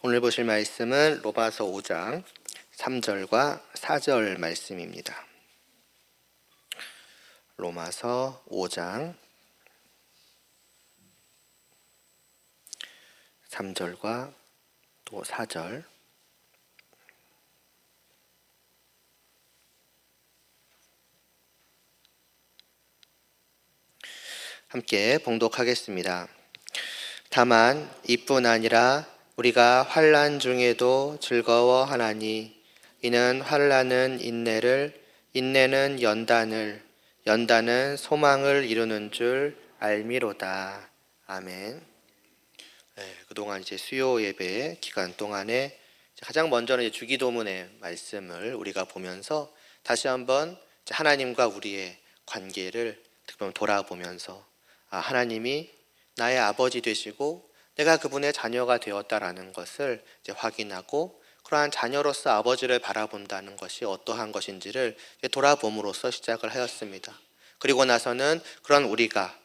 오늘 보실 말씀은 로마서 5장 3절과 4절 말씀입니다. 로마서 5장 3절과 또 4절. 함께 봉독하겠습니다. 다만 이뿐 아니라 우리가 환난 중에도 즐거워하나니 이는 환난은 인내를, 인내는 연단을, 연단은 소망을 이루는 줄 알미로다. 아멘. 그동안 수요 예배 기간 동안에 가장 먼저는 주기도문의 말씀을 우리가 보면서 다시 한번 하나님과 우리의 관계를 특별히 돌아보면서 하나님이 나의 아버지 되시고 내가 그분의 자녀가 되었다라는 것을 확인하고 그러한 자녀로서 아버지를 바라본다는 것이 어떠한 것인지를 돌아봄으로써 시작을 하였습니다. 그리고 나서는 그런 우리가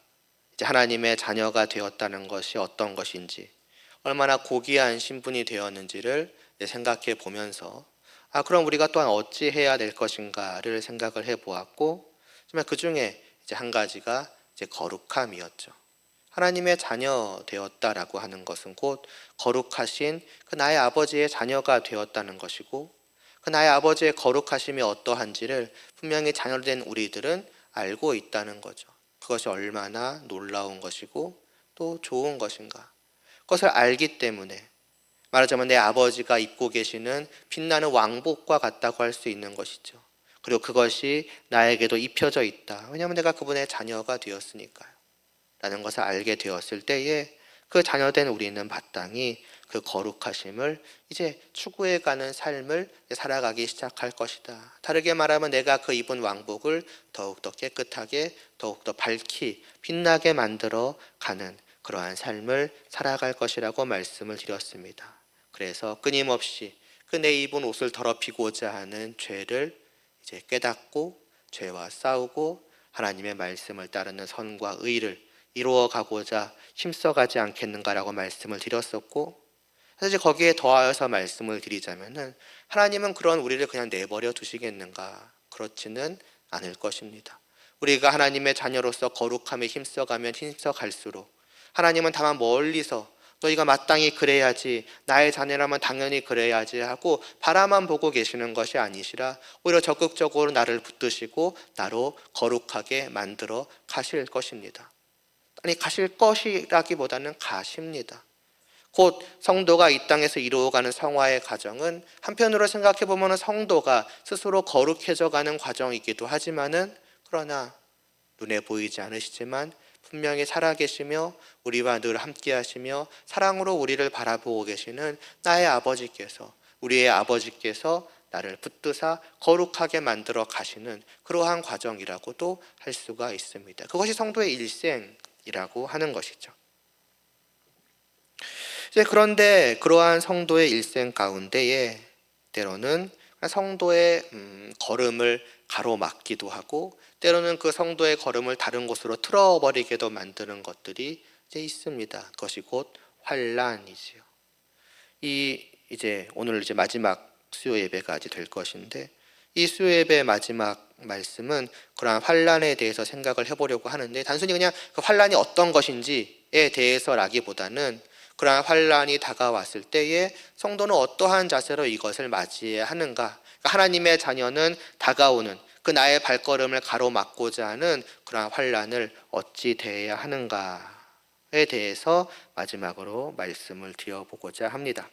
하나님의 자녀가 되었다는 것이 어떤 것인지, 얼마나 고귀한 신분이 되었는지를 생각해 보면서 그럼 우리가 또한 어찌 해야 될 것인가를 생각을 해 보았고, 정말 그 중에 한 가지가 거룩함이었죠. 하나님의 자녀 되었다라고 하는 것은 곧 거룩하신 그 나의 아버지의 자녀가 되었다는 것이고, 그 나의 아버지의 거룩하심이 어떠한지를 분명히 자녀된 우리들은 알고 있다는 거죠. 그것이 얼마나 놀라운 것이고 또 좋은 것인가. 그것을 알기 때문에 말하자면 내 아버지가 입고 계시는 빛나는 왕복과 같다고 할 수 있는 것이죠. 그리고 그것이 나에게도 입혀져 있다. 왜냐하면 내가 그분의 자녀가 되었으니까요. 라는 것을 알게 되었을 때에 그 자녀된 우리는 마땅히 그 거룩하심을 이제 추구해가는 삶을 살아가기 시작할 것이다. 다르게 말하면 내가 그 입은 왕복을 더욱더 깨끗하게, 더욱더 밝히 빛나게 만들어 가는 그러한 삶을 살아갈 것이라고 말씀을 드렸습니다. 그래서 끊임없이 그 내 입은 옷을 더럽히고자 하는 죄를 이제 깨닫고 죄와 싸우고 하나님의 말씀을 따르는 선과 의를 이루어가고자 힘써가지 않겠는가라고 말씀을 드렸었고, 사실 거기에 더하여서 말씀을 드리자면은 하나님은 그런 우리를 그냥 내버려 두시겠는가? 그렇지는 않을 것입니다. 우리가 하나님의 자녀로서 거룩함에 힘써가면 힘써갈수록 하나님은 다만 멀리서 너희가 마땅히 그래야지, 나의 자녀라면 당연히 그래야지 하고 바라만 보고 계시는 것이 아니시라 오히려 적극적으로 나를 붙드시고 나로 거룩하게 만들어 가실 것입니다. 아니, 가실 것이라기보다는 가십니다. 곧 성도가 이 땅에서 이루어가는 성화의 과정은 한편으로 생각해 보면 성도가 스스로 거룩해져가는 과정이기도 하지만은, 그러나 눈에 보이지 않으시지만 분명히 살아계시며 우리와 늘 함께 하시며 사랑으로 우리를 바라보고 계시는 나의 아버지께서, 우리의 아버지께서 나를 붙드사 거룩하게 만들어 가시는 그러한 과정이라고도 할 수가 있습니다. 그것이 성도의 일생이라고 하는 것이죠. 그런데 그러한 성도의 일생 가운데에 때로는 성도의 걸음을 가로막기도 하고, 때로는 그 성도의 걸음을 다른 곳으로 틀어버리게도 만드는 것들이 있습니다. 그것이 곧 환난이지요. 오늘 마지막 수요 예배가 될 것인데, 이 수요 예배의 마지막 말씀은 그러한 환난에 대해서 생각을 해보려고 하는데, 단순히 그냥 그 환난이 어떤 것인지에 대해서라기보다는 그러한 환난이 다가왔을 때에 성도는 어떠한 자세로 이것을 맞이해야 하는가, 하나님의 자녀는 다가오는 그 나의 발걸음을 가로막고자 하는 그러한 환난을 어찌 대해야 하는가에 대해서 마지막으로 말씀을 드려보고자 합니다.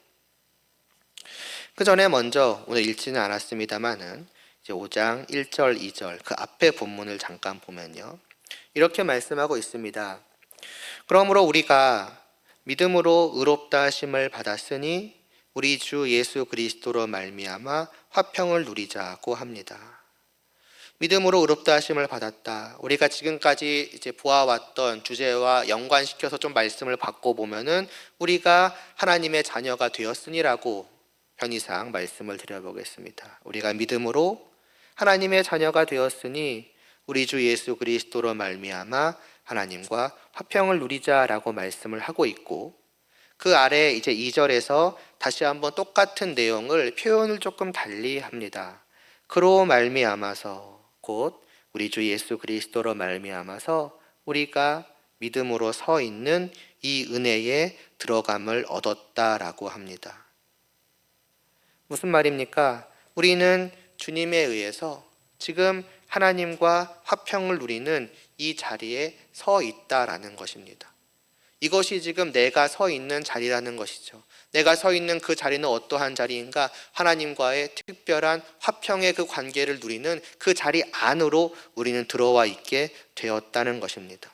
그 전에 먼저 오늘 읽지는 않았습니다만은 5장 1절 2절 그 앞에 본문을 잠깐 보면요, 이렇게 말씀하고 있습니다. 그러므로 우리가 믿음으로 의롭다 하심을 받았으니 우리 주 예수 그리스도로 말미암아 화평을 누리자고 합니다. 믿음으로 의롭다 하심을 받았다. 우리가 지금까지 보아왔던 주제와 연관시켜서 좀 말씀을 바꿔보면은 우리가 하나님의 자녀가 되었으니라고 편의상 말씀을 드려보겠습니다. 우리가 믿음으로 하나님의 자녀가 되었으니 우리 주 예수 그리스도로 말미암아 하나님과 화평을 누리자라고 말씀을 하고 있고, 그 아래 2절에서 다시 한번 똑같은 내용을 표현을 조금 달리 합니다. 그로 말미암아서 곧 우리 주 예수 그리스도로 말미암아서 우리가 믿음으로 서 있는 이 은혜에 들어감을 얻었다라고 합니다. 무슨 말입니까? 우리는 주님에 의해서 지금 하나님과 화평을 누리는 이 자리에 서 있다라는 것입니다. 이것이 지금 내가 서 있는 자리라는 것이죠. 내가 서 있는 그 자리는 어떠한 자리인가? 하나님과의 특별한 화평의 그 관계를 누리는 그 자리 안으로 우리는 들어와 있게 되었다는 것입니다.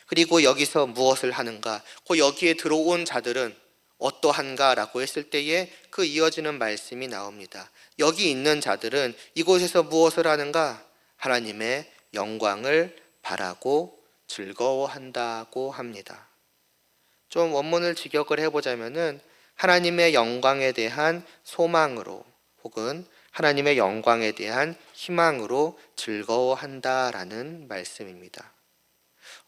그리고 여기서 무엇을 하는가? 그 여기에 들어온 자들은 어떠한가라고 했을 때에 그 이어지는 말씀이 나옵니다. 여기 있는 자들은 이곳에서 무엇을 하는가? 하나님의 영광을 바라고 즐거워한다고 합니다. 좀 원문을 직역을 해보자면은 하나님의 영광에 대한 소망으로 혹은 하나님의 영광에 대한 희망으로 즐거워한다라는 말씀입니다.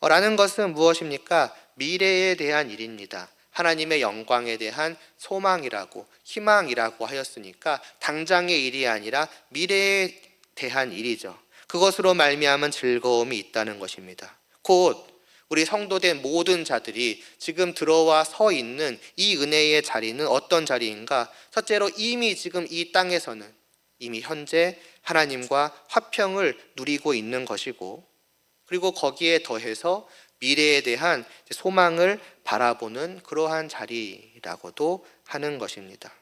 라는 것은 무엇입니까? 미래에 대한 일입니다. 하나님의 영광에 대한 소망이라고 희망이라고 하였으니까 당장의 일이 아니라 미래에 대한 일이죠. 그것으로 말미암은 즐거움이 있다는 것입니다. 곧 우리 성도된 모든 자들이 지금 들어와 서 있는 이 은혜의 자리는 어떤 자리인가? 첫째로 이미 지금 이 땅에서는 이미 현재 하나님과 화평을 누리고 있는 것이고, 그리고 거기에 더해서 미래에 대한 소망을 바라보는 그러한 자리라고도 하는 것입니다.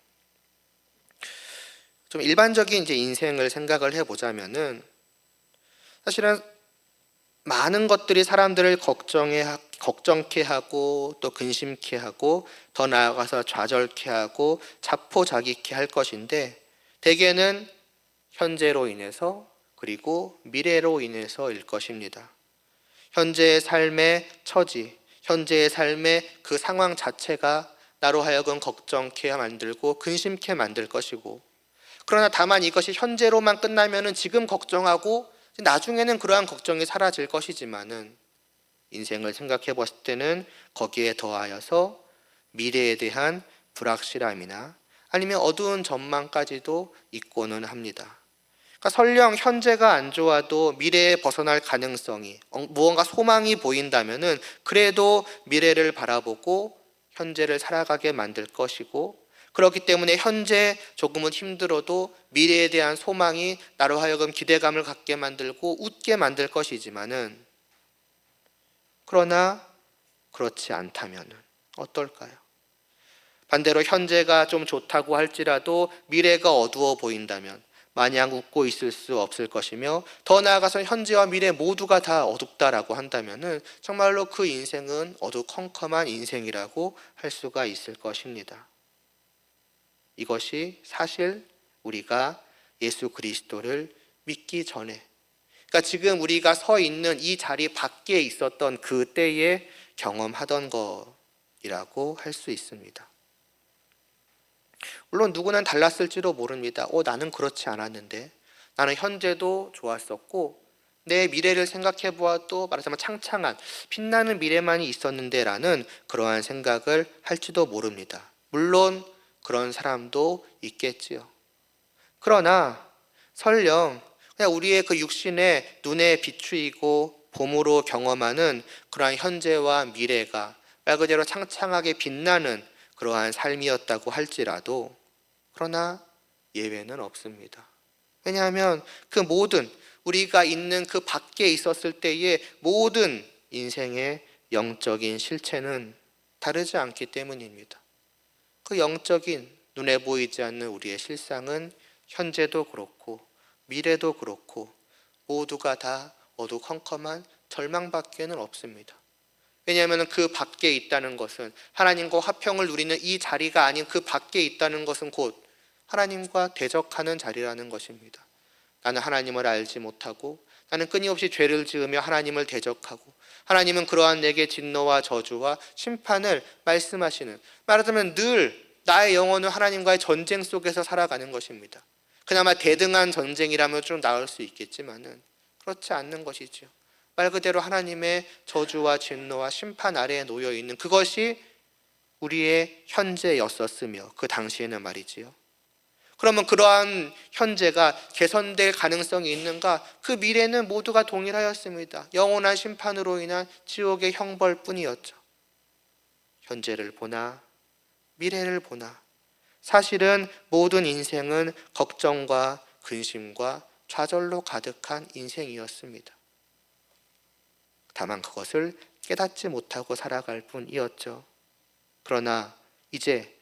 좀 일반적인 이제 인생을 생각을 해보자면은 사실은 많은 것들이 사람들을 걱정케 하고 또 근심케 하고 더 나아가서 좌절케 하고 자포자기케 할 것인데 대개는 현재로 인해서 그리고 미래로 인해서일 것입니다. 현재의 삶의 처지, 현재의 삶의 그 상황 자체가 나로 하여금 걱정케 만들고 근심케 만들 것이고, 그러나 다만 이것이 현재로만 끝나면은 지금 걱정하고 나중에는 그러한 걱정이 사라질 것이지만은 인생을 생각해 봤을 때는 거기에 더하여서 미래에 대한 불확실함이나 아니면 어두운 전망까지도 있고는 합니다. 그러니까 설령 현재가 안 좋아도 미래에 벗어날 가능성이 무언가 소망이 보인다면은 그래도 미래를 바라보고 현재를 살아가게 만들 것이고, 그렇기 때문에 현재 조금은 힘들어도 미래에 대한 소망이 나로 하여금 기대감을 갖게 만들고 웃게 만들 것이지만은, 그러나 그렇지 않다면 어떨까요? 반대로 현재가 좀 좋다고 할지라도 미래가 어두워 보인다면 마냥 웃고 있을 수 없을 것이며, 더 나아가서 현재와 미래 모두가 다 어둡다라고 한다면 정말로 그 인생은 어두컴컴한 인생이라고 할 수가 있을 것입니다. 이것이 사실 우리가 예수 그리스도를 믿기 전에, 그러니까 지금 우리가 서 있는 이 자리 밖에 있었던 그 때에 경험하던 것이라고 할 수 있습니다. 물론 누구는 달랐을지도 모릅니다. 나는 그렇지 않았는데, 나는 현재도 좋았었고 내 미래를 생각해 보아도 말하자면 창창한 빛나는 미래만이 있었는데 라는 그러한 생각을 할지도 모릅니다. 물론 그런 사람도 있겠지요. 그러나 설령 그냥 우리의 그 육신의 눈에 비추이고 봄으로 경험하는 그러한 현재와 미래가 말 그대로 창창하게 빛나는 그러한 삶이었다고 할지라도, 그러나 예외는 없습니다. 왜냐하면 그 모든 우리가 있는 그 밖에 있었을 때의 모든 인생의 영적인 실체는 다르지 않기 때문입니다. 그 영적인 눈에 보이지 않는 우리의 실상은 현재도 그렇고 미래도 그렇고 모두가 다 어두컴컴한 절망밖에는 없습니다. 왜냐하면 그 밖에 있다는 것은, 하나님과 화평을 누리는 이 자리가 아닌 그 밖에 있다는 것은 곧 하나님과 대적하는 자리라는 것입니다. 나는 하나님을 알지 못하고 나는 끊임없이 죄를 지으며 하나님을 대적하고, 하나님은 그러한 내게 진노와 저주와 심판을 말씀하시는, 말하자면 늘 나의 영혼은 하나님과의 전쟁 속에서 살아가는 것입니다. 그나마 대등한 전쟁이라면 좀 나을 수 있겠지만은 그렇지 않는 것이죠. 말 그대로 하나님의 저주와 진노와 심판 아래에 놓여 있는, 그것이 우리의 현재였었으며, 그 당시에는 말이지요. 그러면 그러한 현재가 개선될 가능성이 있는가? 그 미래는 모두가 동일하였습니다. 영원한 심판으로 인한 지옥의 형벌뿐이었죠. 현재를 보나 미래를 보나 사실은 모든 인생은 걱정과 근심과 좌절로 가득한 인생이었습니다. 다만 그것을 깨닫지 못하고 살아갈 뿐이었죠. 그러나 이제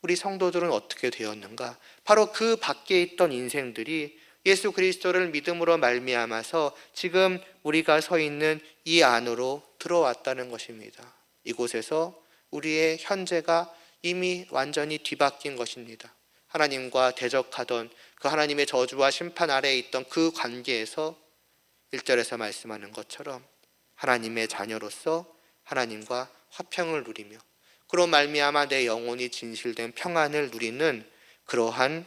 우리 성도들은 어떻게 되었는가? 바로 그 밖에 있던 인생들이 예수 그리스도를 믿음으로 말미암아서 지금 우리가 서 있는 이 안으로 들어왔다는 것입니다. 이곳에서 우리의 현재가 이미 완전히 뒤바뀐 것입니다. 하나님과 대적하던 그 하나님의 저주와 심판 아래에 있던 그 관계에서 1절에서 말씀하는 것처럼 하나님의 자녀로서 하나님과 화평을 누리며 그로 말미암아 내 영혼이 진실된 평안을 누리는 그러한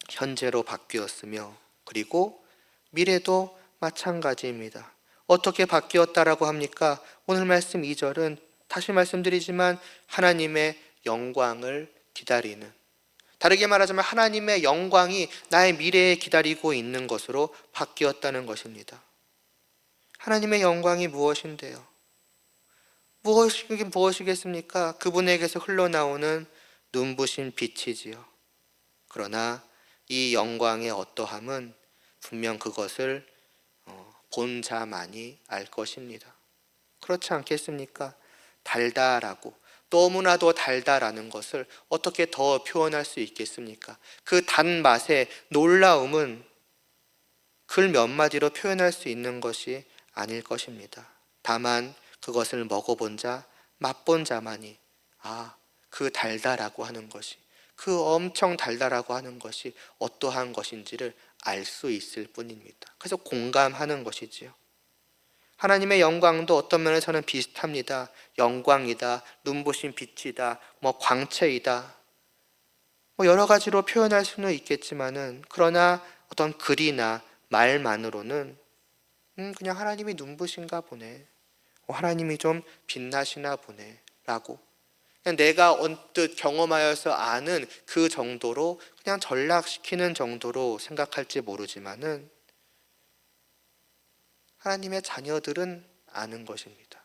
현재로 바뀌었으며, 그리고 미래도 마찬가지입니다. 어떻게 바뀌었다라고 합니까? 오늘 말씀 2절은 다시 말씀드리지만 하나님의 영광을 기다리는, 다르게 말하자면 하나님의 영광이 나의 미래에 기다리고 있는 것으로 바뀌었다는 것입니다. 하나님의 영광이 무엇인데요? 무엇이겠습니까? 그분에게서 흘러나오는 눈부신 빛이지요. 그러나 이 영광의 어떠함은 분명 그것을 본 자만이 알 것입니다. 그렇지 않겠습니까? 달달하고 너무나도 달달하는 것을 어떻게 더 표현할 수 있겠습니까? 그 단맛의 놀라움은 글 몇 마디로 표현할 수 있는 것이 아닐 것입니다. 다만 그것을 먹어본 자, 맛본 자만이 그 달달하고 하는 것이, 그 엄청 달달하고 하는 것이 어떠한 것인지를 알 수 있을 뿐입니다. 그래서 공감하는 것이지요. 하나님의 영광도 어떤 면에서는 비슷합니다. 영광이다, 눈부신 빛이다, 광채이다, 여러 가지로 표현할 수는 있겠지만은, 그러나 어떤 글이나 말만으로는 그냥 하나님이 눈부신가 보네, 하나님이 좀 빛나시나 보네 라고 그냥 내가 언뜻 경험하여서 아는 그 정도로 그냥 전락시키는 정도로 생각할지 모르지만은 하나님의 자녀들은 아는 것입니다.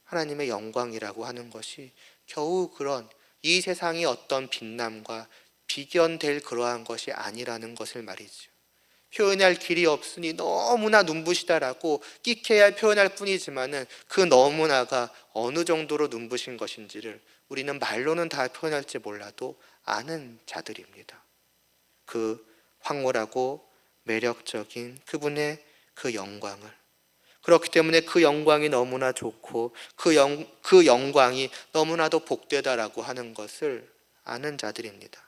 하나님의 영광이라고 하는 것이 겨우 그런 이 세상의 어떤 빛남과 비견될 그러한 것이 아니라는 것을 말이죠. 표현할 길이 없으니 너무나 눈부시다라고 끼케야 표현할 뿐이지만은 그 너무나가 어느 정도로 눈부신 것인지를 우리는 말로는 다 표현할지 몰라도 아는 자들입니다. 그 황홀하고 매력적인 그분의 그 영광을, 그렇기 때문에 그 영광이 너무나 좋고 그 영광이 너무나도 복되다라고 하는 것을 아는 자들입니다.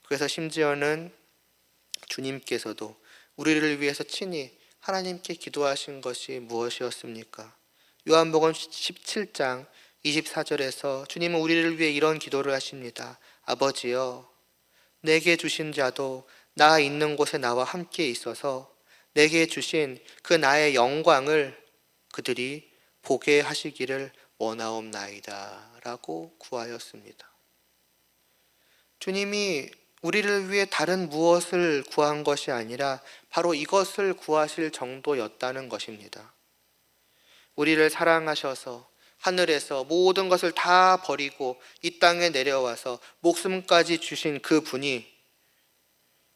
그래서 심지어는 주님께서도 우리를 위해서 친히 하나님께 기도하신 것이 무엇이었습니까? 요한복음 17장 24절에서 주님은 우리를 위해 이런 기도를 하십니다. 아버지여, 내게 주신 자도 나 있는 곳에 나와 함께 있어서 내게 주신 그 나의 영광을 그들이 보게 하시기를 원하옵나이다 라고 구하였습니다. 주님이 우리를 위해 다른 무엇을 구한 것이 아니라 바로 이것을 구하실 정도였다는 것입니다. 우리를 사랑하셔서 하늘에서 모든 것을 다 버리고 이 땅에 내려와서 목숨까지 주신 그 분이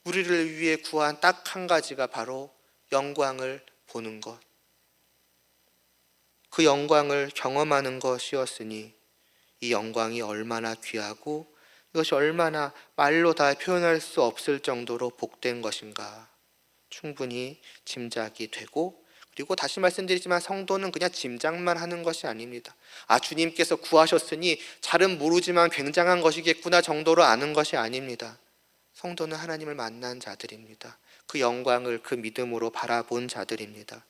우리를 위해 구한 딱 한 가지가 바로 영광을 보는 것, 그 영광을 경험하는 것이었으니 이 영광이 얼마나 귀하고 이것이 얼마나 말로 다 표현할 수 없을 정도로 복된 것인가 충분히 짐작이 되고, 그리고 다시 말씀드리지만 성도는 그냥 짐작만 하는 것이 아닙니다. 주님께서 구하셨으니 잘은 모르지만 굉장한 것이겠구나 정도로 아는 것이 아닙니다. 성도는 하나님을 만난 자들입니다. 그 영광을 그 믿음으로 바라본 자들입니다.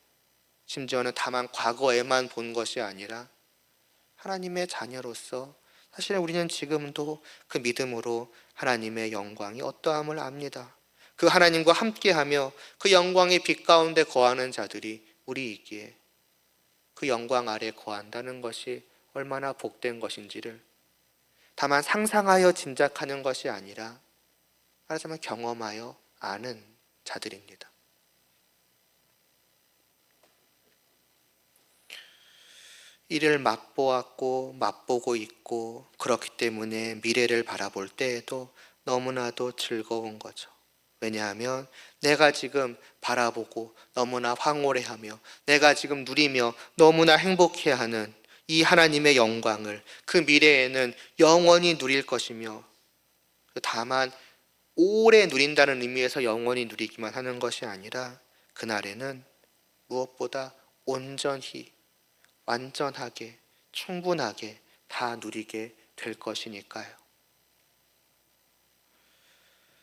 심지어는 다만 과거에만 본 것이 아니라 하나님의 자녀로서 사실 우리는 지금도 그 믿음으로 하나님의 영광이 어떠함을 압니다. 그 하나님과 함께하며 그 영광의 빛 가운데 거하는 자들이 우리이기에 그 영광 아래 거한다는 것이 얼마나 복된 것인지를 다만 상상하여 짐작하는 것이 아니라 말하자면 경험하여 아는 자들입니다. 이를 맛보았고 맛보고 있고 그렇기 때문에 미래를 바라볼 때에도 너무나도 즐거운 거죠. 왜냐하면 내가 지금 바라보고 너무나 황홀해하며 내가 지금 누리며 너무나 행복해하는 이 하나님의 영광을 그 미래에는 영원히 누릴 것이며, 다만 오래 누린다는 의미에서 영원히 누리기만 하는 것이 아니라 그날에는 무엇보다 온전히 완전하게 충분하게 다 누리게 될 것이니까요.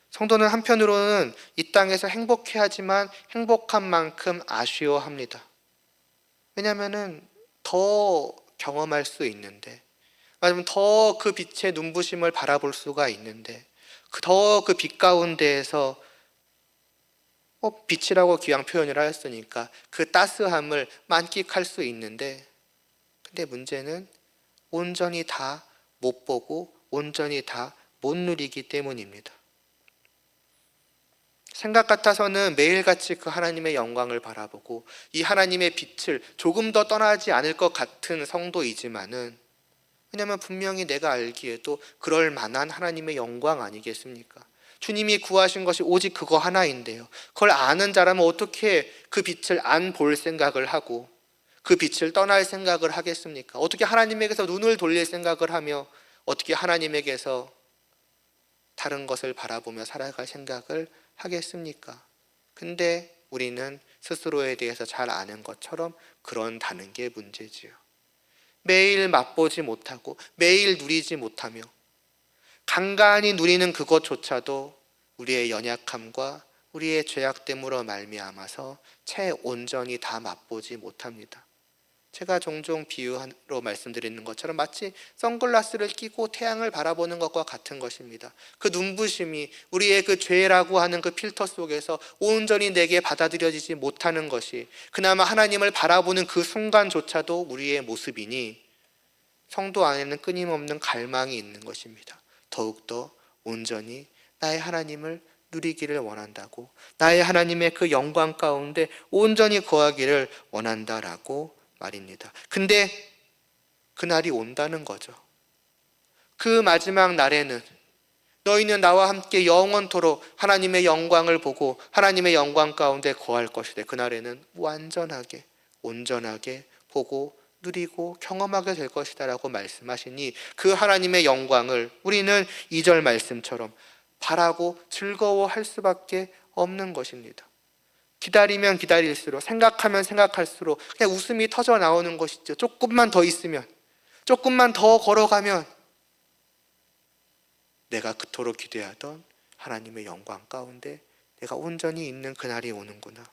성도는 한편으로는 이 땅에서 행복해하지만 행복한 만큼 아쉬워합니다. 왜냐하면 더 경험할 수 있는데, 아니면 더 그 빛의 눈부심을 바라볼 수가 있는데, 더 그 빛 가운데에서 빛이라고 기왕 표현을 하였으니까 그 따스함을 만끽할 수 있는데, 근데 문제는 온전히 다 못 보고 온전히 다 못 누리기 때문입니다. 생각 같아서는 매일같이 그 하나님의 영광을 바라보고 이 하나님의 빛을 조금 더 떠나지 않을 것 같은 성도이지만은, 왜냐하면 분명히 내가 알기에도 그럴 만한 하나님의 영광 아니겠습니까? 주님이 구하신 것이 오직 그거 하나인데요, 그걸 아는 자라면 어떻게 그 빛을 안 볼 생각을 하고 그 빛을 떠날 생각을 하겠습니까? 어떻게 하나님에게서 눈을 돌릴 생각을 하며 어떻게 하나님에게서 다른 것을 바라보며 살아갈 생각을 하겠습니까? 근데 우리는 스스로에 대해서 잘 아는 것처럼 그런다는 게 문제지요. 매일 맛보지 못하고 매일 누리지 못하며 간간히 누리는 그것조차도 우리의 연약함과 우리의 죄악됨으로 말미암아서 채 온전히 다 맛보지 못합니다. 제가 종종 비유로 말씀드리는 것처럼 마치 선글라스를 끼고 태양을 바라보는 것과 같은 것입니다. 그 눈부심이 우리의 그 죄라고 하는 그 필터 속에서 온전히 내게 받아들여지지 못하는 것이 그나마 하나님을 바라보는 그 순간조차도 우리의 모습이니, 성도 안에는 끊임없는 갈망이 있는 것입니다. 더욱더 온전히 나의 하나님을 누리기를 원한다고, 나의 하나님의 그 영광 가운데 온전히 거하기를 원한다라고 말입니다. 근데 그날이 온다는 거죠. 그 마지막 날에는 너희는 나와 함께 영원토록 하나님의 영광을 보고 하나님의 영광 가운데 거할 것이되, 그날에는 완전하게 온전하게 보고 누리고 경험하게 될 것이다 라고 말씀하시니, 그 하나님의 영광을 우리는 2절 말씀처럼 바라고 즐거워할 수밖에 없는 것입니다. 기다리면 기다릴수록, 생각하면 생각할수록 그냥 웃음이 터져 나오는 것이죠. 조금만 더 있으면, 조금만 더 걸어가면 내가 그토록 기대하던 하나님의 영광 가운데 내가 온전히 있는 그날이 오는구나.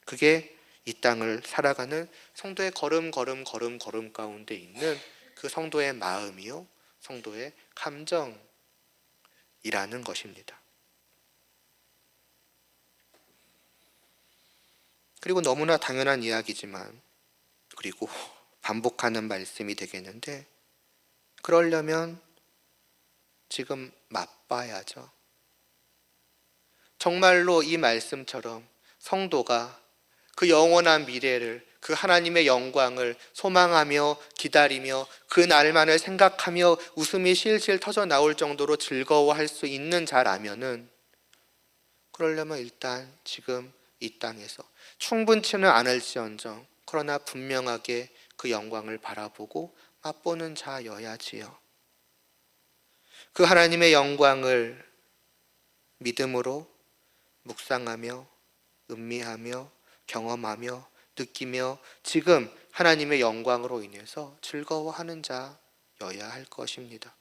그게 이 땅을 살아가는 성도의 걸음 가운데 있는 그 성도의 마음이요, 성도의 감정이라는 것입니다. 그리고 너무나 당연한 이야기지만, 그리고 반복하는 말씀이 되겠는데, 그러려면 지금 맛봐야죠. 정말로 이 말씀처럼 성도가 그 영원한 미래를, 그 하나님의 영광을 소망하며 기다리며 그 날만을 생각하며 웃음이 실실 터져 나올 정도로 즐거워할 수 있는 자라면은, 그러려면 일단 지금 이 땅에서 충분치는 않을지언정 그러나 분명하게 그 영광을 바라보고 맛보는 자여야지요. 그 하나님의 영광을 믿음으로 묵상하며 음미하며 경험하며 느끼며 지금 하나님의 영광으로 인해서 즐거워하는 자여야 할 것입니다.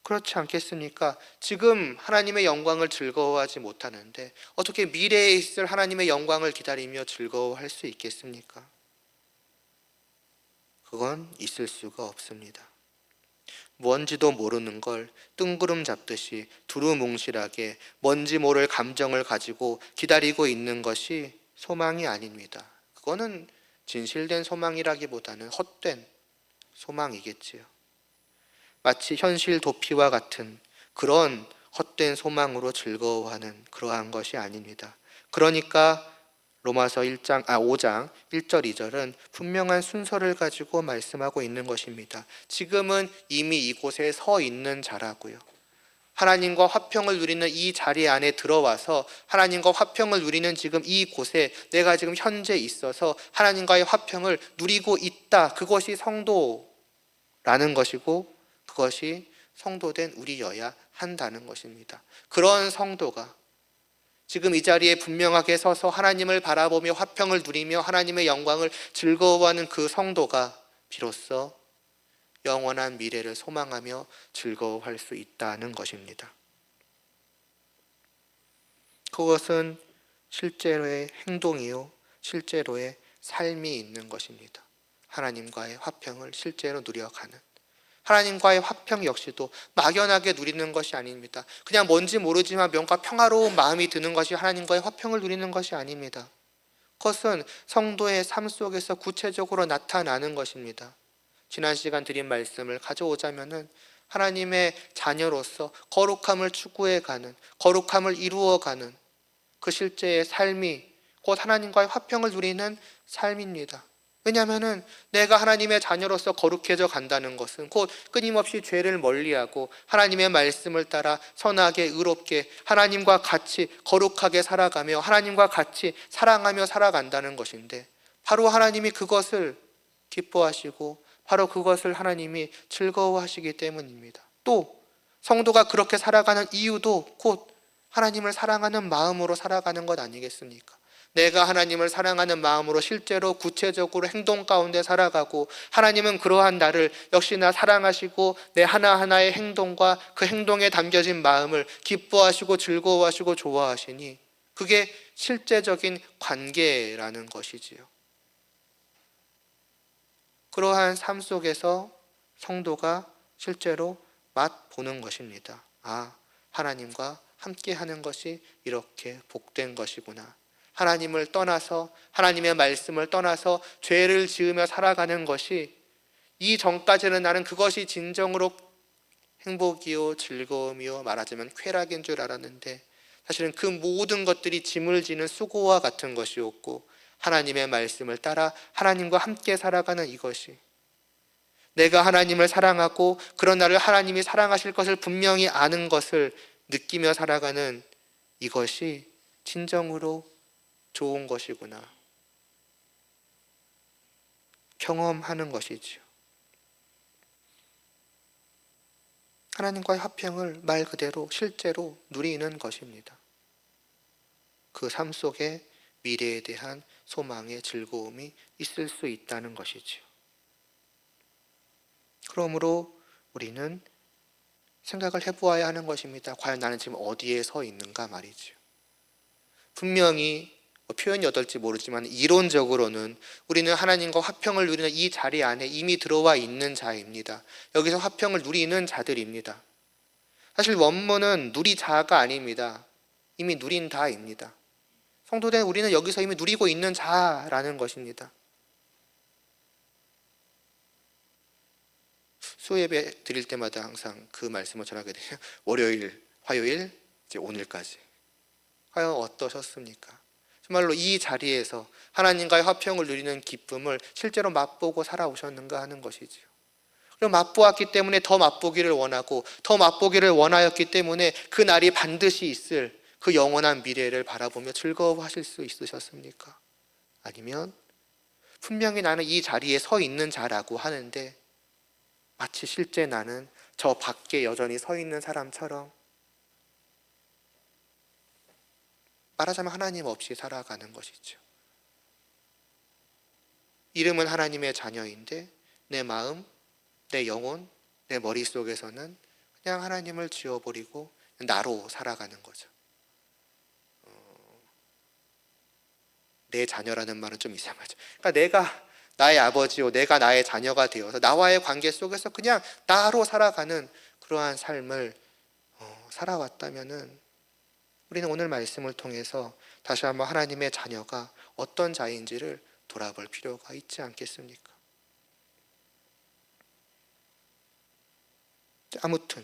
그렇지 않겠습니까? 지금 하나님의 영광을 즐거워하지 못하는데 어떻게 미래에 있을 하나님의 영광을 기다리며 즐거워할 수 있겠습니까? 그건 있을 수가 없습니다. 뭔지도 모르는 걸 뜬구름 잡듯이 두루뭉실하게 뭔지 모를 감정을 가지고 기다리고 있는 것이 소망이 아닙니다. 그거는 진실된 소망이라기보다는 헛된 소망이겠지요. 마치 현실 도피와 같은 그런 헛된 소망으로 즐거워하는 그러한 것이 아닙니다. 그러니까 로마서 5장 1절 2절은 분명한 순서를 가지고 말씀하고 있는 것입니다. 지금은 이미 이곳에 서 있는 자라고요. 하나님과 화평을 누리는 이 자리 안에 들어와서 하나님과 화평을 누리는 지금 이곳에 내가 지금 현재 있어서 하나님과의 화평을 누리고 있다. 그것이 성도라는 것이고 그것이 성도된 우리여야 한다는 것입니다. 그런 성도가 지금 이 자리에 분명하게 서서 하나님을 바라보며 화평을 누리며 하나님의 영광을 즐거워하는 그 성도가 비로소 영원한 미래를 소망하며 즐거워할 수 있다는 것입니다. 그것은 실제로의 행동이요, 실제로의 삶이 있는 것입니다. 하나님과의 화평을 실제로 누려가는, 하나님과의 화평 역시도 막연하게 누리는 것이 아닙니다. 그냥 뭔지 모르지만 뭔가 평화로운 마음이 드는 것이 하나님과의 화평을 누리는 것이 아닙니다. 그것은 성도의 삶 속에서 구체적으로 나타나는 것입니다. 지난 시간 드린 말씀을 가져오자면은 하나님의 자녀로서 거룩함을 추구해가는, 거룩함을 이루어가는 그 실제의 삶이 곧 하나님과의 화평을 누리는 삶입니다. 왜냐하면 내가 하나님의 자녀로서 거룩해져 간다는 것은 곧 끊임없이 죄를 멀리하고 하나님의 말씀을 따라 선하게 의롭게 하나님과 같이 거룩하게 살아가며 하나님과 같이 사랑하며 살아간다는 것인데, 바로 하나님이 그것을 기뻐하시고 바로 그것을 하나님이 즐거워하시기 때문입니다. 또 성도가 그렇게 살아가는 이유도 곧 하나님을 사랑하는 마음으로 살아가는 것 아니겠습니까? 내가 하나님을 사랑하는 마음으로 실제로 구체적으로 행동 가운데 살아가고 하나님은 그러한 나를 역시나 사랑하시고 내 하나하나의 행동과 그 행동에 담겨진 마음을 기뻐하시고 즐거워하시고 좋아하시니 그게 실제적인 관계라는 것이지요. 그러한 삶 속에서 성도가 실제로 맛보는 것입니다. 하나님과 함께 하는 것이 이렇게 복된 것이구나. 하나님을 떠나서 하나님의 말씀을 떠나서 죄를 지으며 살아가는 것이 이전까지는 나는 그것이 진정으로 행복이요 즐거움이요 말하자면 쾌락인 줄 알았는데 사실은 그 모든 것들이 짐을 지는 수고와 같은 것이었고 하나님의 말씀을 따라 하나님과 함께 살아가는 이것이 내가 하나님을 사랑하고 그런 나를 하나님이 사랑하실 것을 분명히 아는 것을 느끼며 살아가는 이것이 진정으로 좋은 것이구나 경험하는 것이지요. 하나님과의 화평을 말 그대로 실제로 누리는 것입니다. 그 삶 속에 미래에 대한 소망의 즐거움이 있을 수 있다는 것이지요. 그러므로 우리는 생각을 해보아야 하는 것입니다. 과연 나는 지금 어디에 서 있는가 말이지요. 분명히 표현이 어떨지 모르지만 이론적으로는 우리는 하나님과 화평을 누리는 이 자리 안에 이미 들어와 있는 자입니다. 여기서 화평을 누리는 자들입니다. 사실 원문은 누리자가 아닙니다. 이미 누린 자입니다. 성도된 우리는 여기서 이미 누리고 있는 자라는 것입니다. 수요예배 드릴 때마다 항상 그 말씀을 전하게 돼요. 월요일, 화요일, 이제 오늘까지. 과연 어떠셨습니까? 정말로 이 자리에서 하나님과의 화평을 누리는 기쁨을 실제로 맛보고 살아오셨는가 하는 것이지요. 그리고 맛보았기 때문에 더 맛보기를 원하고 더 맛보기를 원하였기 때문에 그 날이 반드시 있을 그 영원한 미래를 바라보며 즐거워하실 수 있으셨습니까? 아니면 분명히 나는 이 자리에 서 있는 자라고 하는데 마치 실제 나는 저 밖에 여전히 서 있는 사람처럼 말하자면 하나님 없이 살아가는 것이죠. 이름은 하나님의 자녀인데 내 마음, 내 영혼, 내 머릿속에서는 그냥 하나님을 지워버리고 나로 살아가는 거죠. 내 자녀라는 말은 좀 이상하죠. 그러니까 내가 나의 아버지요, 내가 나의 자녀가 되어서 나와의 관계 속에서 그냥 나로 살아가는 그러한 삶을 살아왔다면은 우리는 오늘 말씀을 통해서 다시 한번 하나님의 자녀가 어떤 자인지를 돌아볼 필요가 있지 않겠습니까? 아무튼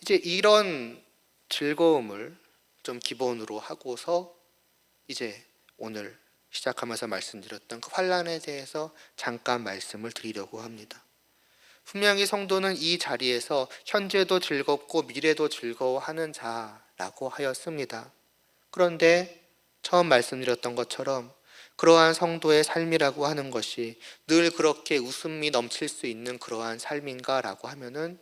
이제 이런 즐거움을 좀 기본으로 하고서 이제 오늘 시작하면서 말씀드렸던 그 환난에 대해서 잠깐 말씀을 드리려고 합니다. 분명히 성도는 이 자리에서 현재도 즐겁고 미래도 즐거워하는 자라고 하였습니다. 그런데 처음 말씀드렸던 것처럼 그러한 성도의 삶이라고 하는 것이 늘 그렇게 웃음이 넘칠 수 있는 그러한 삶인가 라고 하면은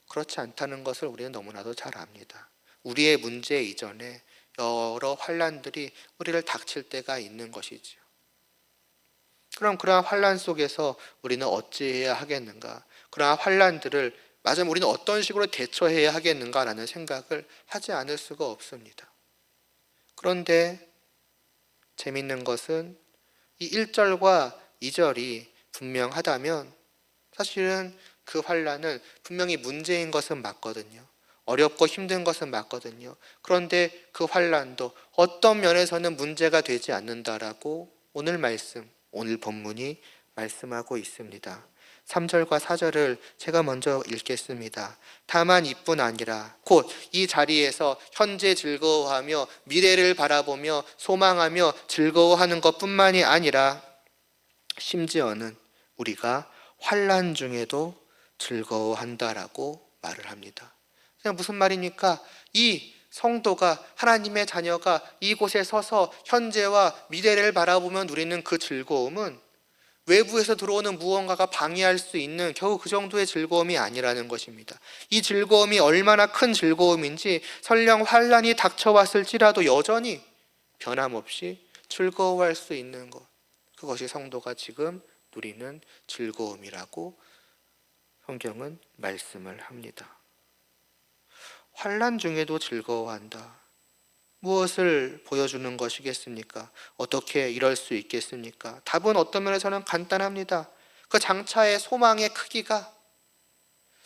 그렇지 않다는 것을 우리는 너무나도 잘 압니다. 우리의 문제 이전에 여러 환난들이 우리를 닥칠 때가 있는 것이지요. 그럼 그러한 환난 속에서 우리는 어찌해야 하겠는가? 그러한 환난들을 맞으면 우리는 어떤 식으로 대처해야 하겠는가라는 생각을 하지 않을 수가 없습니다. 그런데 재밌는 것은 이 1절과 2절이 분명하다면 사실은 그 환난은 분명히 문제인 것은 맞거든요. 어렵고 힘든 것은 맞거든요. 그런데 그 환난도 어떤 면에서는 문제가 되지 않는다라고 오늘 말씀, 오늘 본문이 말씀하고 있습니다. 3절과 4절을 제가 먼저 읽겠습니다. 다만 이뿐 아니라 곧 이 자리에서 현재 즐거워하며 미래를 바라보며 소망하며 즐거워하는 것뿐만이 아니라 심지어는 우리가 환난 중에도 즐거워한다라고 말을 합니다. 그냥 무슨 말입니까? 이 성도가 하나님의 자녀가 이곳에 서서 현재와 미래를 바라보며 누리는 그 즐거움은 외부에서 들어오는 무언가가 방해할 수 있는 겨우 그 정도의 즐거움이 아니라는 것입니다. 이 즐거움이 얼마나 큰 즐거움인지 설령 환난이 닥쳐왔을지라도 여전히 변함없이 즐거워할 수 있는 것, 그것이 성도가 지금 누리는 즐거움이라고 성경은 말씀을 합니다. 환난 중에도 즐거워한다. 무엇을 보여주는 것이겠습니까? 어떻게 이럴 수 있겠습니까? 답은 어떤 면에서는 간단합니다. 그 장차의 소망의 크기가,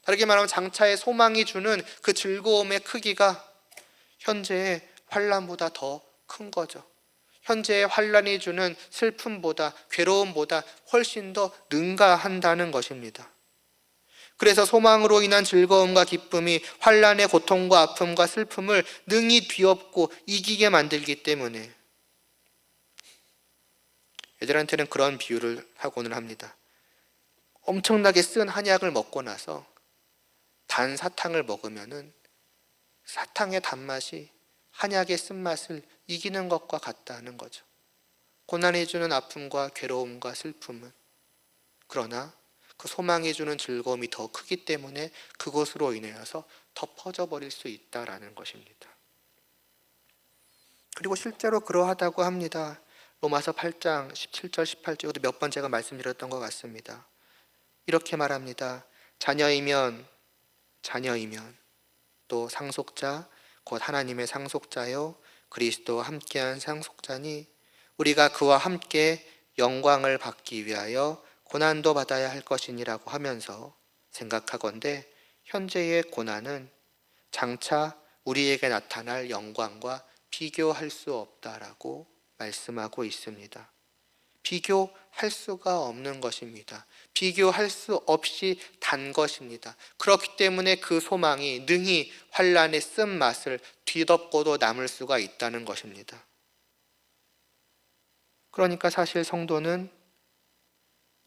다르게 말하면 장차의 소망이 주는 그 즐거움의 크기가 현재의 환난보다 더 큰 거죠. 현재의 환난이 주는 슬픔보다, 괴로움보다 훨씬 더 능가한다는 것입니다. 그래서 소망으로 인한 즐거움과 기쁨이 환난의 고통과 아픔과 슬픔을 능히 뒤엎고 이기게 만들기 때문에 애들한테는 그런 비유를 하고는 합니다. 엄청나게 쓴 한약을 먹고 나서 단 사탕을 먹으면은 사탕의 단맛이 한약의 쓴맛을 이기는 것과 같다는 거죠. 고난이 주는 아픔과 괴로움과 슬픔은, 그러나 그 소망이 주는 즐거움이 더 크기 때문에 그것으로 인하여서 더 퍼져버릴 수 있다라는 것입니다. 그리고 실제로 그러하다고 합니다. 로마서 8장 17절 18절도 몇 번 제가 말씀드렸던 것 같습니다. 이렇게 말합니다. 자녀이면 또 상속자 곧 하나님의 상속자요 그리스도와 함께한 상속자니 우리가 그와 함께 영광을 받기 위하여 고난도 받아야 할 것이니라고 하면서 생각하건대 현재의 고난은 장차 우리에게 나타날 영광과 비교할 수 없다라고 말씀하고 있습니다. 비교할 수가 없는 것입니다. 비교할 수 없이 단 것입니다. 그렇기 때문에 그 소망이 능히 환난의 쓴맛을 뒤덮고도 남을 수가 있다는 것입니다. 그러니까 사실 성도는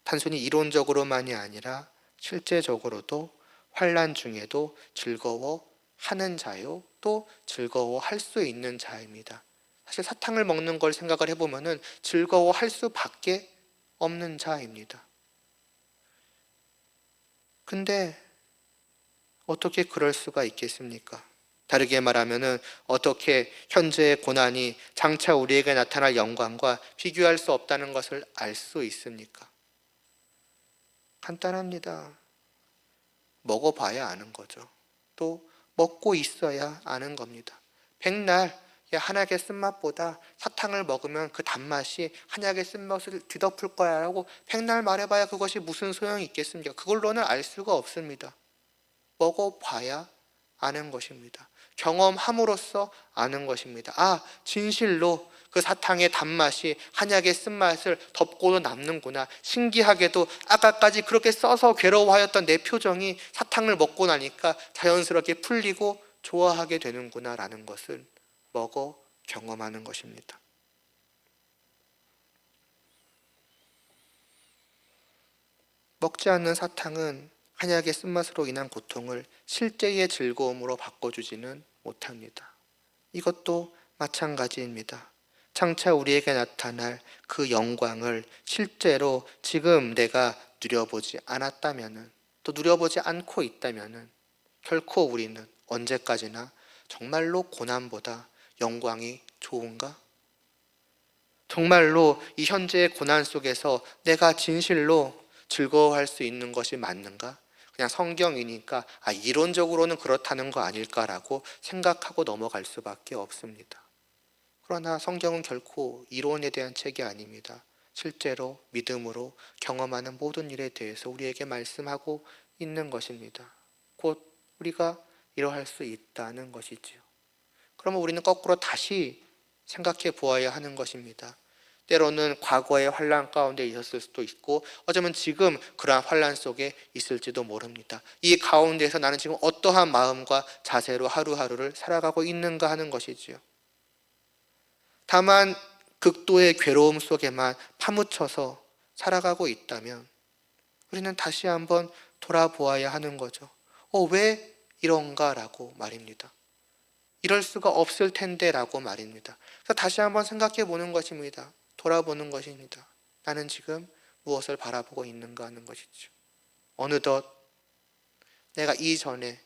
단순히 이론적으로만이 아니라 실제적으로도 환난 중에도 즐거워하는 자요, 또 즐거워할 수 있는 자입니다. 사실 사탕을 먹는 걸 생각을 해보면은 즐거워할 수밖에 없는 자입니다. 근데 어떻게 그럴 수가 있겠습니까? 다르게 말하면은 어떻게 현재의 고난이 장차 우리에게 나타날 영광과 비교할 수 없다는 것을 알 수 있습니까? 간단합니다. 먹어봐야 아는 거죠. 또 먹고 있어야 아는 겁니다. 백날 한약의 쓴맛보다 사탕을 먹으면 그 단맛이 한약의 쓴맛을 뒤덮을 거야 라고 백날 말해봐야 그것이 무슨 소용이 있겠습니까? 그걸로는 알 수가 없습니다. 먹어봐야 아는 것입니다. 경험함으로써 아는 것입니다. 아, 진실로 그 사탕의 단맛이 한약의 쓴맛을 덮고도 남는구나. 신기하게도 아까까지 그렇게 써서 괴로워하였던 내 표정이 사탕을 먹고 나니까 자연스럽게 풀리고 좋아하게 되는구나 라는 것을 먹어 경험하는 것입니다. 먹지 않는 사탕은 한약의 쓴맛으로 인한 고통을 실제의 즐거움으로 바꿔주지는 못합니다. 이것도 마찬가지입니다. 장차 우리에게 나타날 그 영광을 실제로 지금 내가 누려보지 않았다면은, 또 누려보지 않고 있다면은 결코 우리는 언제까지나 정말로 고난보다 영광이 좋은가? 정말로 이 현재의 고난 속에서 내가 진실로 즐거워할 수 있는 것이 맞는가? 그냥 성경이니까 이론적으로는 그렇다는 거 아닐까라고 생각하고 넘어갈 수밖에 없습니다. 그러나 성경은 결코 이론에 대한 책이 아닙니다. 실제로 믿음으로 경험하는 모든 일에 대해서 우리에게 말씀하고 있는 것입니다. 곧 우리가 이러할 수 있다는 것이지요. 그러면 우리는 거꾸로 다시 생각해 보아야 하는 것입니다. 때로는 과거의 환난 가운데 있었을 수도 있고 어쩌면 지금 그러한 환난 속에 있을지도 모릅니다. 이 가운데서 나는 지금 어떠한 마음과 자세로 하루하루를 살아가고 있는가 하는 것이지요. 다만 극도의 괴로움 속에만 파묻혀서 살아가고 있다면 우리는 다시 한번 돌아보아야 하는 거죠. 왜 이런가라고 말입니다. 이럴 수가 없을 텐데 라고 말입니다. 그래서 다시 한번 생각해 보는 것입니다. 돌아보는 것입니다. 나는 지금 무엇을 바라보고 있는가 하는 것이죠. 어느덧 내가 이전에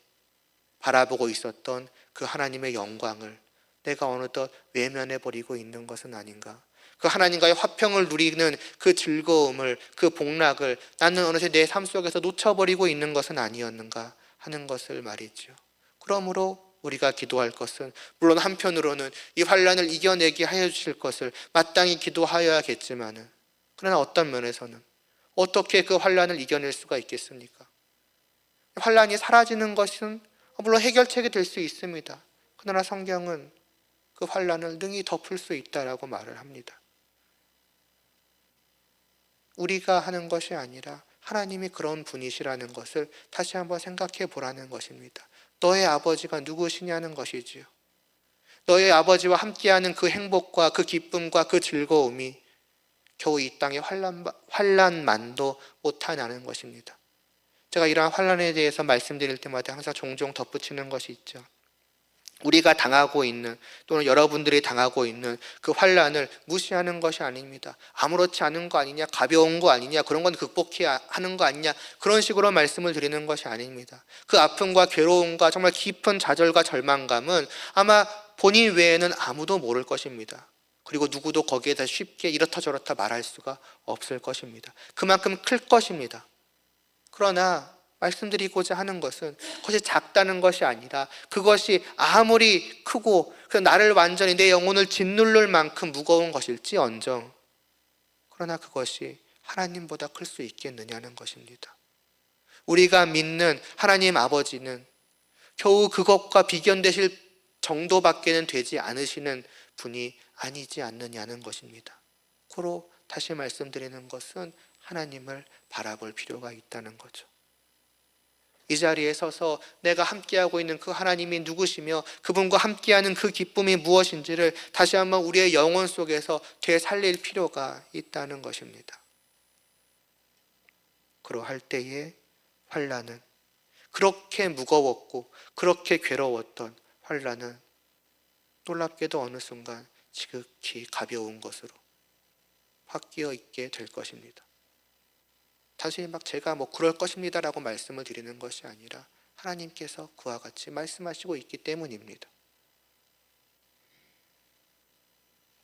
바라보고 있었던 그 하나님의 영광을 내가 어느덧 외면해 버리고 있는 것은 아닌가. 그 하나님과의 화평을 누리는 그 즐거움을, 그 복락을 나는 어느새 내 삶 속에서 놓쳐버리고 있는 것은 아니었는가 하는 것을 말이죠. 그러므로 우리가 기도할 것은 물론 한편으로는 이 환난을 이겨내게 하여 주실 것을 마땅히 기도하여야겠지만은, 그러나 어떤 면에서는 어떻게 그 환난을 이겨낼 수가 있겠습니까? 환난이 사라지는 것은 물론 해결책이 될 수 있습니다. 그러나 성경은 그 환난을 능히 덮을 수 있다라고 말을 합니다. 우리가 하는 것이 아니라 하나님이 그런 분이시라는 것을 다시 한번 생각해 보라는 것입니다. 너의 아버지가 누구시냐는 것이지요. 너의 아버지와 함께하는 그 행복과 그 기쁨과 그 즐거움이 겨우 이 땅의 환난만도 못하냐는 것입니다. 제가 이러한 환난에 대해서 말씀드릴 때마다 항상 종종 덧붙이는 것이 있죠. 우리가 당하고 있는 또는 여러분들이 당하고 있는 그 환난을 무시하는 것이 아닙니다. 아무렇지 않은 거 아니냐, 가벼운 거 아니냐, 그런 건 극복해야 하는 거 아니냐, 그런 식으로 말씀을 드리는 것이 아닙니다. 그 아픔과 괴로움과 정말 깊은 좌절과 절망감은 아마 본인 외에는 아무도 모를 것입니다. 그리고 누구도 거기에다 쉽게 이렇다 저렇다 말할 수가 없을 것입니다. 그만큼 클 것입니다. 그러나 말씀드리고자 하는 것은 그것이 작다는 것이 아니라 그것이 아무리 크고 나를 완전히 내 영혼을 짓누를 만큼 무거운 것일지언정, 그러나 그것이 하나님보다 클 수 있겠느냐는 것입니다. 우리가 믿는 하나님 아버지는 겨우 그것과 비견되실 정도밖에는 되지 않으시는 분이 아니지 않느냐는 것입니다. 고로 다시 말씀드리는 것은 하나님을 바라볼 필요가 있다는 거죠. 이 자리에 서서 내가 함께하고 있는 그 하나님이 누구시며 그분과 함께하는 그 기쁨이 무엇인지를 다시 한번 우리의 영혼 속에서 되살릴 필요가 있다는 것입니다. 그러할 때에 환난은, 그렇게 무거웠고 그렇게 괴로웠던 환난은 놀랍게도 어느 순간 지극히 가벼운 것으로 바뀌어 있게 될 것입니다. 단순히 제가 그럴 것입니다라고 말씀을 드리는 것이 아니라 하나님께서 그와 같이 말씀하시고 있기 때문입니다.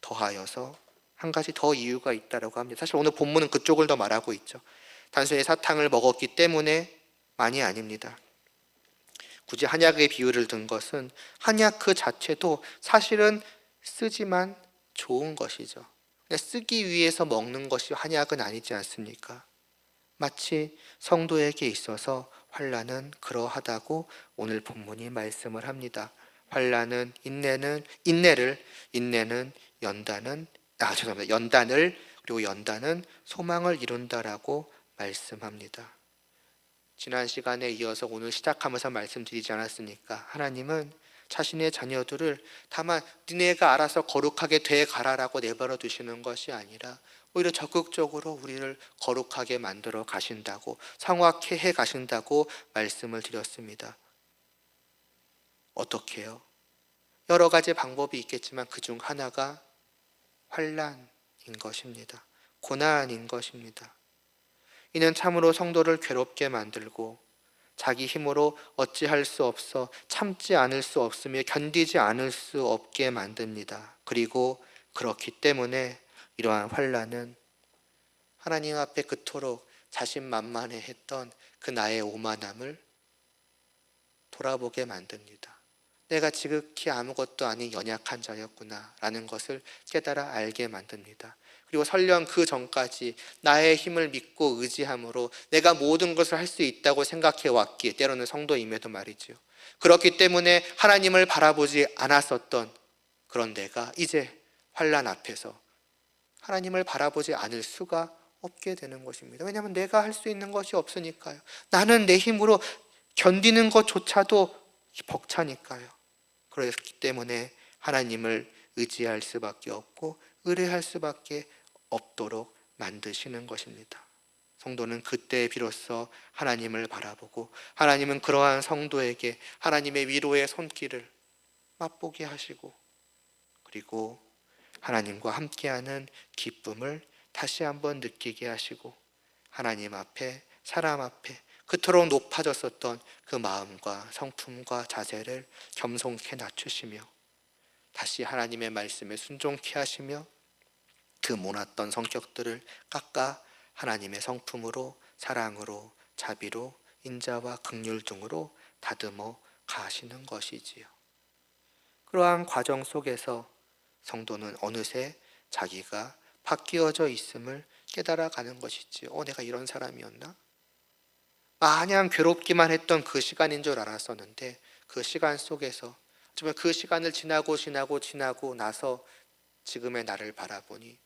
더하여서 한 가지 더 이유가 있다라고 합니다. 사실 오늘 본문은 그쪽을 더 말하고 있죠. 단순히 사탕을 먹었기 때문에 만이 아닙니다. 굳이 한약의 비유를 든 것은 한약 그 자체도 사실은 쓰지만 좋은 것이죠. 쓰기 위해서 먹는 것이 한약은 아니지 않습니까? 마치 성도에게 있어서 환난은 그러하다고 오늘 본문이 말씀을 합니다. 환난은 인내는 연단을 그리고 연단은 소망을 이룬다라고 말씀합니다. 지난 시간에 이어서 오늘 시작하면서 말씀드리지 않았습니까? 하나님은 자신의 자녀들을 다만 니네가 알아서 거룩하게 돼 가라라고 내버려 두시는 것이 아니라 오히려 적극적으로 우리를 거룩하게 만들어 가신다고, 성화케 해 가신다고 말씀을 드렸습니다. 어떻게요? 여러 가지 방법이 있겠지만 그중 하나가 환난인 것입니다. 고난인 것입니다. 이는 참으로 성도를 괴롭게 만들고 자기 힘으로 어찌할 수 없어 참지 않을 수 없으며 견디지 않을 수 없게 만듭니다. 그리고 그렇기 때문에 이러한 환난은 하나님 앞에 그토록 자신만만해했던 그 나의 오만함을 돌아보게 만듭니다. 내가 지극히 아무것도 아닌 연약한 자였구나 라는 것을 깨달아 알게 만듭니다. 그리고 설령 그 전까지 나의 힘을 믿고 의지함으로 내가 모든 것을 할 수 있다고 생각해 왔기에, 때로는 성도임에도 말이죠, 그렇기 때문에 하나님을 바라보지 않았었던 그런 내가 이제 환난 앞에서 하나님을 바라보지 않을 수가 없게 되는 것입니다. 왜냐하면 내가 할 수 있는 것이 없으니까요. 나는 내 힘으로 견디는 것조차도 벅차니까요. 그렇기 때문에 하나님을 의지할 수밖에 없고 의뢰할 수밖에 없도록 만드시는 것입니다. 성도는 그때 비로소 하나님을 바라보고 하나님은 그러한 성도에게 하나님의 위로의 손길을 맛보게 하시고 그리고 하나님과 함께하는 기쁨을 다시 한번 느끼게 하시고 하나님 앞에, 사람 앞에 그토록 높아졌었던 그 마음과 성품과 자세를 겸손케 낮추시며 다시 하나님의 말씀에 순종케 하시며 그 모났던 성격들을 깎아 하나님의 성품으로, 사랑으로, 자비로, 인자와 긍휼 등으로 다듬어 가시는 것이지요. 그러한 과정 속에서 성도는 어느새 자기가 바뀌어져 있음을 깨달아가는 것이지요. 내가 이런 사람이었나? 마냥 괴롭기만 했던 그 시간인 줄 알았었는데 그 시간 속에서 정말 그 시간을 지나고 나서 지금의 나를 바라보니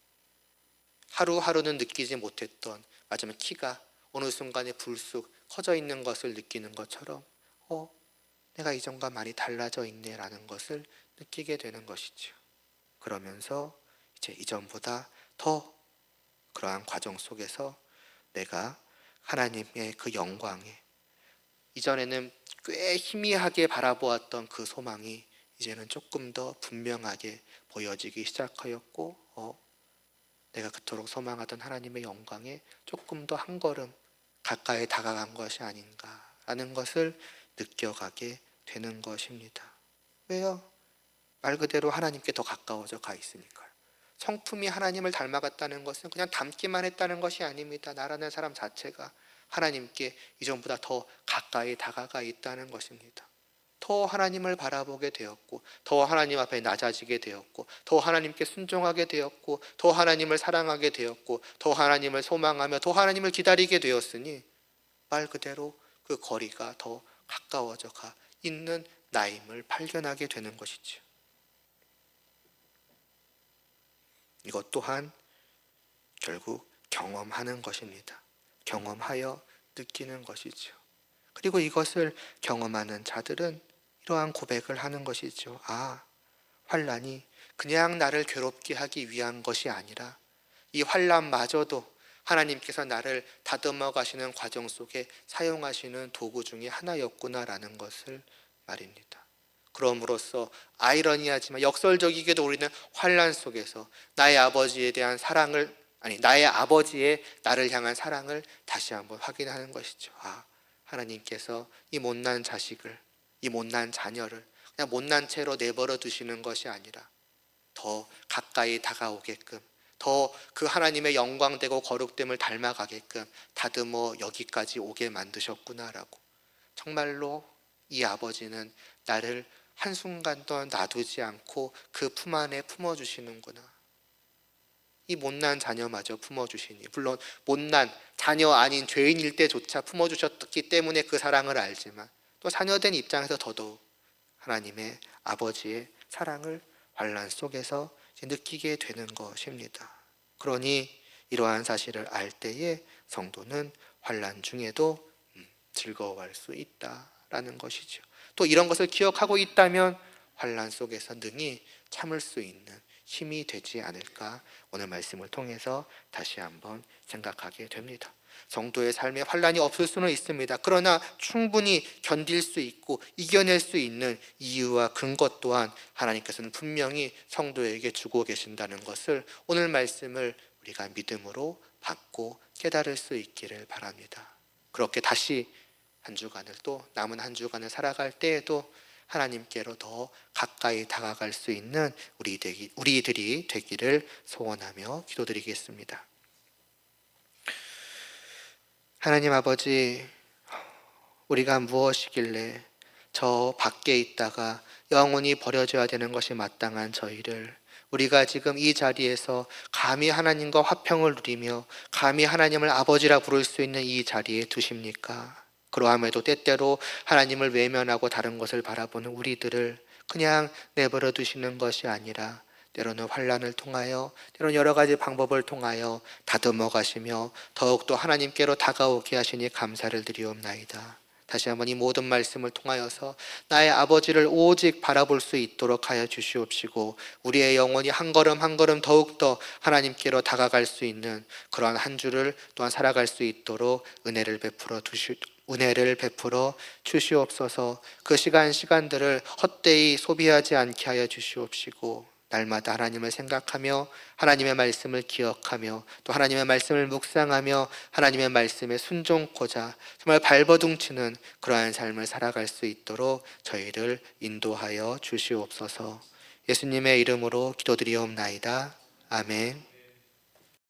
하루하루는 느끼지 못했던, 마지막 키가 어느 순간에 불쑥 커져 있는 것을 느끼는 것처럼 내가 이전과 많이 달라져 있네 라는 것을 느끼게 되는 것이죠. 그러면서 이제 이전보다 더 그러한 과정 속에서 내가 하나님의 그 영광에, 이전에는 꽤 희미하게 바라보았던 그 소망이 이제는 조금 더 분명하게 보여지기 시작하였고 내가 그토록 소망하던 하나님의 영광에 조금 더 한 걸음 가까이 다가간 것이 아닌가라는 것을 느껴가게 되는 것입니다. 왜요? 말 그대로 하나님께 더 가까워져 가 있으니까요. 성품이 하나님을 닮아갔다는 것은 그냥 닮기만 했다는 것이 아닙니다. 나라는 사람 자체가 하나님께 이전보다 더 가까이 다가가 있다는 것입니다. 더 하나님을 바라보게 되었고, 더 하나님 앞에 낮아지게 되었고, 더 하나님께 순종하게 되었고, 더 하나님을 사랑하게 되었고, 더 하나님을 소망하며 더 하나님을 기다리게 되었으니 말 그대로 그 거리가 더 가까워져 가 있는 나임을 발견하게 되는 것이죠. 이것 또한 결국 경험하는 것입니다. 경험하여 느끼는 것이죠. 그리고 이것을 경험하는 자들은 이러한 고백을 하는 것이죠. 환난이 그냥 나를 괴롭게 하기 위한 것이 아니라 이 환난마저도 하나님께서 나를 다듬어 가시는 과정 속에 사용하시는 도구 중에 하나였구나라는 것을 말입니다. 그럼으로써 아이러니하지만 역설적이게도 우리는 환난 속에서 나의 아버지에 대한 사랑을, 나의 아버지의 나를 향한 사랑을 다시 한번 확인하는 것이죠. 하나님께서 이 못난 자식을, 이 못난 자녀를 그냥 못난 채로 내버려 두시는 것이 아니라 더 가까이 다가오게끔, 더 그 하나님의 영광되고 거룩됨을 닮아가게끔 다듬어 여기까지 오게 만드셨구나라고, 정말로 이 아버지는 나를 한순간도 놔두지 않고 그 품 안에 품어주시는구나. 이 못난 자녀마저 품어주시니, 물론 못난 자녀 아닌 죄인일 때조차 품어주셨기 때문에 그 사랑을 알지만 또 자녀된 입장에서 더더욱 하나님의 아버지의 사랑을 환난 속에서 느끼게 되는 것입니다. 그러니 이러한 사실을 알 때에 성도는 환난 중에도 즐거워할 수 있다라는 것이죠. 또 이런 것을 기억하고 있다면 환난 속에서 능히 참을 수 있는 힘이 되지 않을까, 오늘 말씀을 통해서 다시 한번 생각하게 됩니다. 성도의 삶에 환난이 없을 수는 있습니다. 그러나 충분히 견딜 수 있고 이겨낼 수 있는 이유와 근거 또한 하나님께서는 분명히 성도에게 주고 계신다는 것을 오늘 말씀을 우리가 믿음으로 받고 깨달을 수 있기를 바랍니다. 그렇게 다시 한 주간을, 또 남은 한 주간을 살아갈 때에도 하나님께로 더 가까이 다가갈 수 있는 우리들이 되기를 소원하며 기도드리겠습니다. 하나님 아버지, 우리가 무엇이길래 저 밖에 있다가 영원히 버려져야 되는 것이 마땅한 저희를, 우리가 지금 이 자리에서 감히 하나님과 화평을 누리며 감히 하나님을 아버지라 부를 수 있는 이 자리에 두십니까? 그러함에도 때때로 하나님을 외면하고 다른 것을 바라보는 우리들을 그냥 내버려 두시는 것이 아니라 때로는 환난을 통하여, 때로는 여러 가지 방법을 통하여 다듬어 가시며 더욱더 하나님께로 다가오게 하시니 감사를 드리옵나이다. 다시 한번 이 모든 말씀을 통하여서 나의 아버지를 오직 바라볼 수 있도록 하여 주시옵시고, 우리의 영혼이 한 걸음 한 걸음 더욱더 하나님께로 다가갈 수 있는 그러한 한 주를 또한 살아갈 수 있도록 은혜를 베풀어 주시옵소서. 그 시간들을 헛되이 소비하지 않게 하여 주시옵시고, 날마다 하나님을 생각하며 하나님의 말씀을 기억하며 또 하나님의 말씀을 묵상하며 하나님의 말씀에 순종코자 정말 발버둥치는 그러한 삶을 살아갈 수 있도록 저희를 인도하여 주시옵소서. 예수님의 이름으로 기도드리옵나이다. 아멘.